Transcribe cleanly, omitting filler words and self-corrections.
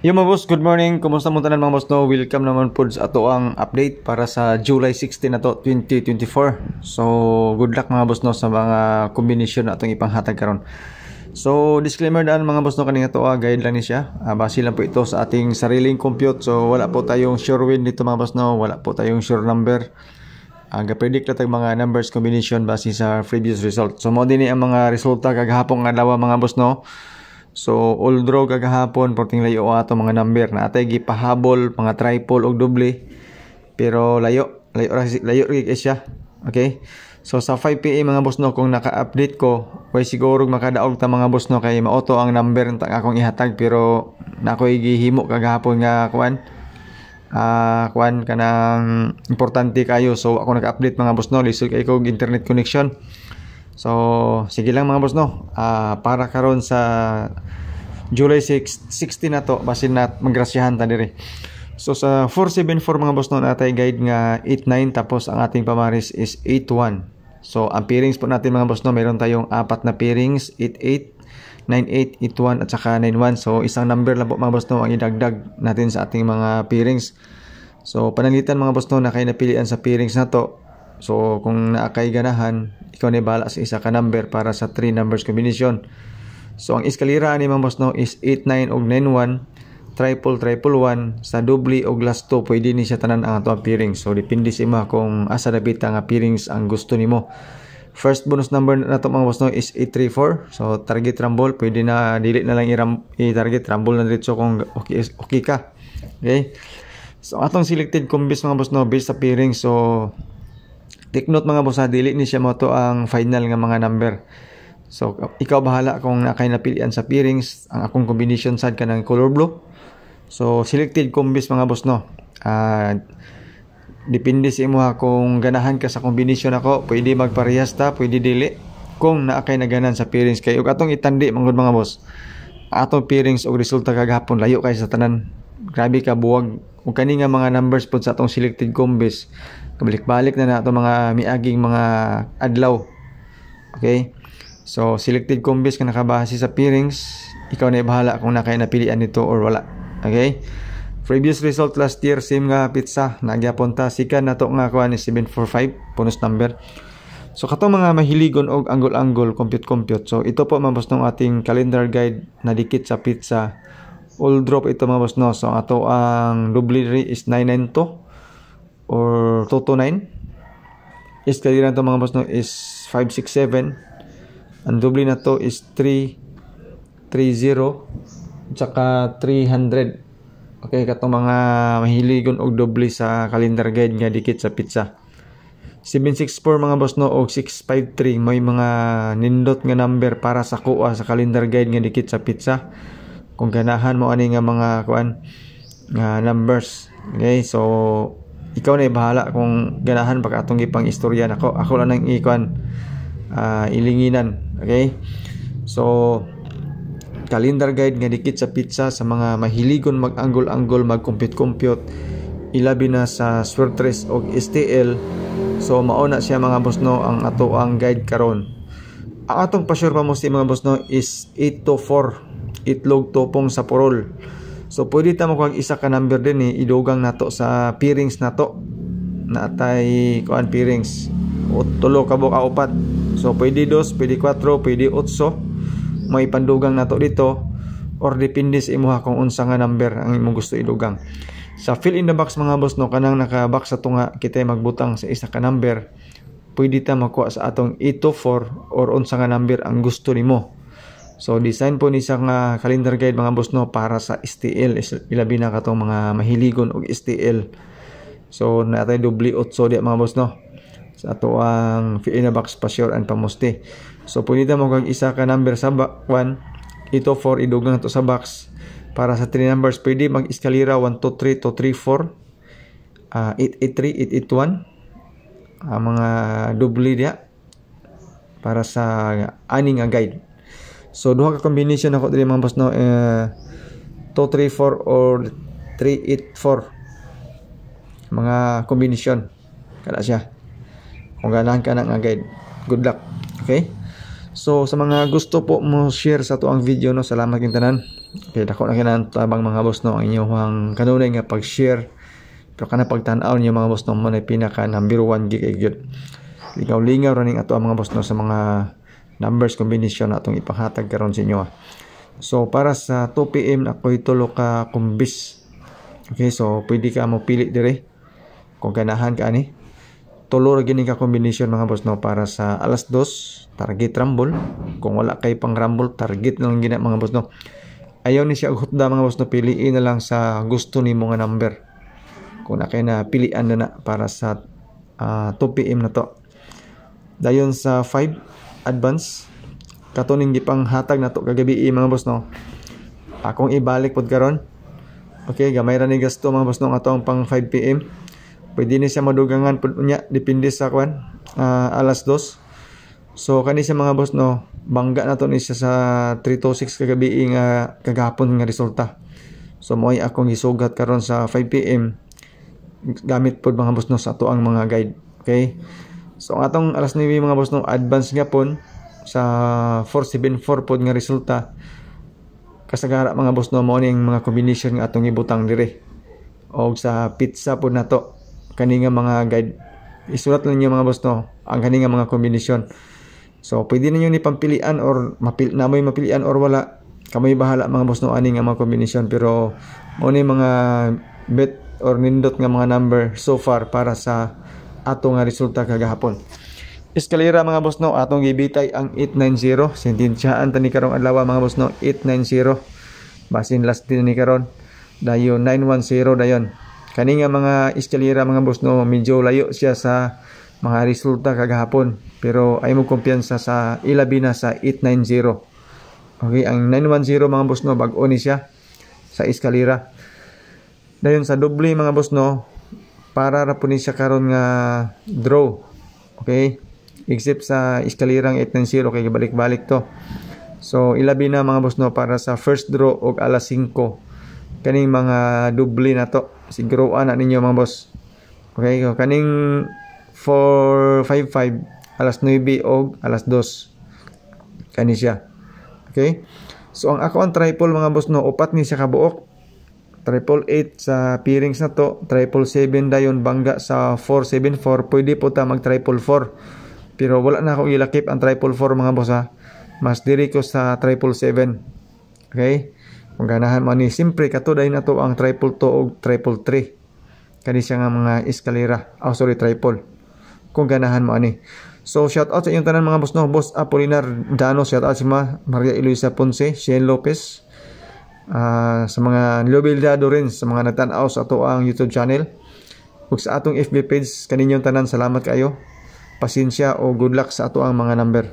Yo mga boss, good morning. Kumusta mo tanan mga boss no? Welcome naman po sa ato ang update para sa July 16 na to, 2024. So, good luck mga boss no sa mga kombinasyon na atong ipanghatag karon. So, disclaimer daan mga boss no, kanina to guide lang ni siya. Base lang po ito sa ating sariling compute. So, wala po tayong sure win dito mga boss no, wala po tayong sure number. Ga-predict lang tayong mga numbers combination base sa previous result. So, mo din ang mga resulta kagahapon nga adlaw mga boss no. So, all draw kagahapon, porting layo ato mga number na atay gipahabol, mga triple o doble. Pero layo siya. Okay? So, sa 5 PM mga boss no, kung naka-update ko, way siguro makadaog ta mga boss no, kay maoto ang number na akong ihatag. Pero, nako'y gihimo kagahapon nga kuan kanang importante kayo. So, ako naka-update mga boss no, lisod kay ko internet connection. So, sige lang mga boss no. Para karon sa July 16 na to, basin na maggrasyahan ta diri. So sa 474 mga boss no, natay guide nga 89 tapos ang ating pamaris is 81. So ang pairings po natin mga boss no, meron tayong apat na pairings, 88, 98, 81 at saka 91. So isang number lang po mga boss no ang idagdag natin sa ating mga pairings. So panalitan mga boss no na kay napilian sa pairings na to. So kung naakay ganahan, ikaw na bahala sa isa ka number para sa 3 numbers combination. So ang eskalera ni mga boss no is 89 og 91, triple 1, sa doble og last 2 pwede ni siya tanan ang atong pairings. So depende sa imo kung asa dapit nga pairings ang gusto nimo. First bonus number na to mga boss no is 834. So target rumble, pwede na dili na lang i-target rumble na diretso kung okay ka. Okay? So atong selected combis mga boss no based sa pairings. So take note mga boss, dili ni siya mo to ang final nga mga number. So ikaw bahala kung nakay napilian sa pairings. Ang akong combination sad ka ng color blue. So selected combis mga boss no. Depende sa imo kung ganahan ka sa combination ako, pwede magparehas ta, pwede dili. Kung naakay naganan sa pairings kay ug atong itandi mga boss. Atong pairings og resulta kagahapon layo kay sa tanan. Grabe ka buwag ug kani nga mga numbers pud sa atong selected combis. Kabalik-balik na nato mga miaging mga adlaw. Okay? So, selected combis ka nakabase sa pairings. Ikaw na bahala kung nakay napilian nito or wala. Okay? Previous result last year, same nga pizza. Nagyapon ta. Sikan na to nga kuha ni 745. Bonus number. So, katong mga mahiligon og angle-angle, compute. So, ito po mga boss ng ating calendar guide na dikit sa pizza. All drop ito mga boss no. So, ato ang double is 992. Or 229. Eskalera to mga boss no is 567. Ang doble na to is 330 tsaka 300. Okay, katong mga mahiligon og doble sa calendar guide nga dikit sa pizza. 764 mga boss no og 653 may mga nindot nga number para sa kuha sa calendar guide nga dikit sa pizza. Kung ganahan mo ani nga mga kuan nga numbers. Okay, so ikaw na bahala kung ganahan baka atong ipang istorya nako. Ako lang nang ikuan ilinginan. Okay? So calendar guide nga dikit sa pizza sa mga mahiligon mag-angle-angle, mag-compute. Ilabi na sa Swertres og STL. So mao na siya mga boss no ang ato ang guide karon. Ang atong pa-sure pa mo si mga boss no is 824 itlog topong sa porol. So pwede ta mo kung isa ka number din idugang nato sa pairings nato. Natay kuan pairings. O tulo ka buka upat. So pwede 2, pwede 4, pwede 8. May pandugang nato dito or depende sa imo kung unsa nga number ang imong gusto idugang. Sa fill in the box mga boss no, kanang naka-box sa tunga kita magbutang sa isa ka number. Pwede ta makuha sa atong 824 or unsa nga number ang gusto nimo. So design po ni sa nga calendar guide mga boss no para sa STL, ilabi na katong mga mahiligon og STL. So natay doble 8 di mga boss no. Sa ato ang fill in the box pa sure and pamusti. So pwede ta mo kag isa ka number sa 1 824 idugang nato sa box para sa 3 numbers. Pwede mag-eskalera 1 2 3 2 3 4 883 881 ang mga doble dia para sa ani nga guide. So duha ka combination ako diri mga boss no 234 or 384 mga combination kada siya kung ganahan ka na nga guide. Good luck. Okay, so sa mga gusto po mo share sa to ang video no, salamat king tanan. Okay, dako na kinantabang mga boss no ang inyong kanunay nga pag-share. Pero kana pagtan-aw niyo mga boss no mo na pinaka number 1 gig gyud. Lingaw-lingaw running ato ang mga boss no sa mga numbers combination na atong ipanghatag karon sa inyo. So para sa 2 PM ako'y tulo ka kumbis. Okay, so pwede ka mo pili dire kung ganahan ka ani. Tulo ra gini ka combination mga boss no para sa alas 2 target rumble. Kung wala kay pang rumble target na lang gina mga boss no. Ayaw ni siya hutda mga boss no, piliin na lang sa gusto nimo nga number. Kung na kay na pilian na para sa 2 PM na to. Dayon sa 5 advance katuning gipang hatag na to kagabi mga boss no. Akong ibalik pod karon. Okay, gamay ra ni gasto mga boss no atong pang 5 PM. Pwede ni siya madugangan pod unya depende sa kwan alas 2. So kani siya mga boss no, bangga na to ni siya sa 326 kagabi nga kagahapon nga resulta. So mo'y akong gisugat karon sa 5 PM gamit pod mga boss no sa ato ang mga guide. Okay? So ang atong alas 9 mga boss no, advance nga pon sa 474 pod nga resulta. Kasagara mga boss no, mo ning mga combination nga atong ibutang dire. Og sa pizza pod nato kani nga mga guide. Isulat lang niyo mga boss no ang kani nga mga combination. So pwede ninyo ni pampilian or namoy mapilian or wala. Kamoy bahala mga boss no ani nga mga combination, pero mo ni mga bet or nindot nga mga number so far para sa ato nga resulta kagahapon. Eskalera mga boss no, atong gibitay ang 890. Sentensyaan tani karong adlaw mga boss no, 890. Basin last din ni karon. Dayon 910 dayon. Kani nga mga eskalera mga boss no, medyo layo siya sa mga resulta kagahapon, pero ay mo kumpiyansa sa ilabi na sa 890. Okay, ang 910 mga boss no, bag-o ni siya sa eskalera. Dayon sa doble mga boss no, para ra po ni siya karon nga draw. Okay, except sa eskalirang 890 kay balik-balik to. So ilabi na mga boss no para sa first draw og alas 5. Kaning mga doble na to, siguruan na ninyo mga boss. Okay, so kaning 455 alas 9 og alas 2 kani siya. Okay, so ang ako ang triple mga boss no, upat ni siya kabuok. 888 sa pairings na to, 777 dayon bangga sa 474. Pwede po ta mag 444, pero wala na ako ilakip ang 444 mga boss ha. Mas diri ko sa 777. Okay, kung ganahan mo ni simpre katuday na to ang 222 og 333 kani siya nga mga eskalera. Triple kung ganahan mo ani. So shout out sa inyong tanan mga boss no. Boss Apolinar Dano, shout out si Maria Eloisa Ponce, Shane Lopez, sa mga Lobildado rin, sa mga nagtanaw sa ato ang YouTube channel ug sa atong FB page. Kaninyong tanan salamat kayo, pasensya o good luck sa ato ang mga number.